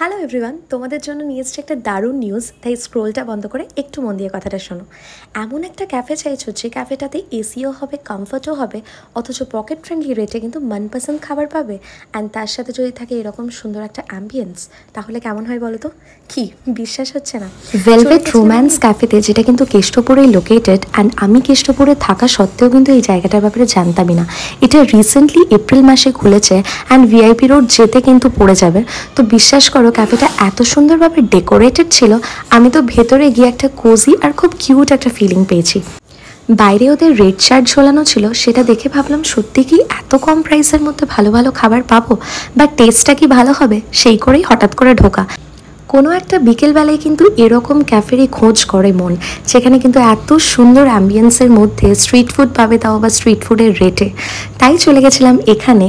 Hello everyone, তোমাদের জন্য নিয়ে এসেছি একটা দারুণ নিউজ। তাই স্ক্রোলটা বন্ধ করে একটু মন দিয়ে কথাটা শোনো। এমন একটা ক্যাফে চাইছো যে ক্যাফেটাতে এসিও হবে, কমফর্টও হবে, অথচ পকেট ফ্রেন্ডলি রেটে কিন্তু মনপসন্দ খাবার পাবে। অ্যান্ড তার সাথে যদি থাকে এরকম সুন্দর একটা অ্যাম্বিয়েন্স, তাহলে কেমন হয় বলো তো? কি বিশ্বাস হচ্ছে না? ভেলভেট রোম্যান্স ক্যাফেতে, যেটা কিন্তু কেষ্টপুরেই লোকেটেড। অ্যান্ড আমি কেষ্টপুরে থাকা সত্ত্বেও কিন্তু এই জায়গাটার ব্যাপারে জানতামই না। এটা রিসেন্টলি এপ্রিল মাসে খুলেছে অ্যান্ড ভিআইপি রোড যেতে কিন্তু পড়ে যাবে। তো বিশ্বাস করো, ক্যাফেটা এত সুন্দরভাবে ডেকোরেটেড ছিল, আমি তো ভেতরে গিয়ে একটা কোজি আর খুব কিউট একটা ফিলিং পেয়েছি। বাইরে ওদের রেড চার্ট ঝোলানো ছিল, সেটা দেখে ভাবলাম সত্যি কি এত কম প্রাইসের মধ্যে ভালো ভালো খাবার পাবো, বা টেস্টটা কি ভালো হবে, সেই করেই হঠাৎ করে ঢোকা। কোনো একটা বিকেলবেলায় কিন্তু এরকম ক্যাফেরই খোঁজ করে মন, যেখানে কিন্তু এত সুন্দর অ্যাম্বিয়েন্সের মধ্যে স্ট্রিট ফুড পাবে, তাও বা স্ট্রিট ফুডের রেটে। তাই চলে গেছিলাম এখানে।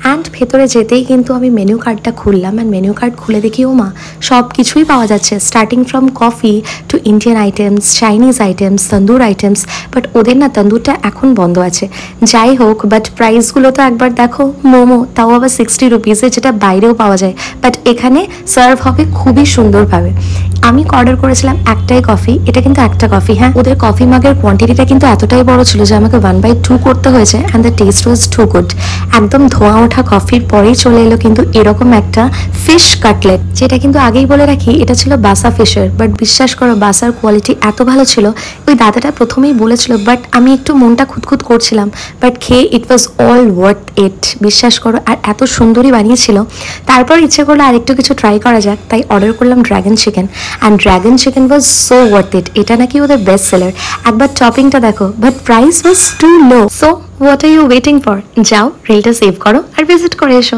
অ্যান্ড ভেতরে যেতেই কিন্তু আমি মেনু কার্ডটা খুললাম, অ্যান্ড মেনু কার্ড খুলে দেখি ও মা, সব কিছুই পাওয়া যাচ্ছে, starting from coffee two Indian items, Chinese items, tandoor items. But ওদের না তন্দুরটা এখন বন্ধ আছে। যাই হোক, বাট প্রাইসগুলো তো একবার দেখো। মোমো তাও আবার 60 রুপিসে, যেটা বাইরেও পাওয়া যায়, বাট এখানে সার্ভ হবে খুবই সুন্দরভাবে। আমি অর্ডার করেছিলাম একটাই কফি, এটা কিন্তু একটা কফি। হ্যাঁ, ওদের কফি মাগের কোয়ান্টিটিটা কিন্তু এতটাই বড় ছিল যে আমাকে 1/2 করতে হয়েছে। And the taste was too good. একদম ধোঁয়া ওঠা কফির পরেই চলে এলো কিন্তু এরকম একটা ফিশ কাটলেট, যেটা কিন্তু আগেই বলে রাখি এটা ছিল বাসা ফিশের। বাট বিশ্বাস করো, বাসার কোয়ালিটি এত ভালো ছিল, ওই দাদাটা প্রথমেই বলেছিল, বাট আমি একটু মনটা খুঁতখুত করছিলাম। বাট খেয়ে ইট ওয়াজ অল ওয়ার্থ ইট, বিশ্বাস করো। আর এত সুন্দরই বানিয়েছিল। তারপর ইচ্ছে করলো আরেকটু কিছু ট্রাই করা যাক, তাই অর্ডার করলাম dragon chicken. And dragon chicken was so worth it. এটা নাকি ওদের বেস্ট সেলার। একবার টপিংটা দেখো, but price was too low. So what are you waiting for? যাও, রিলটা সেভ করো আর ভিজিট করে এসো।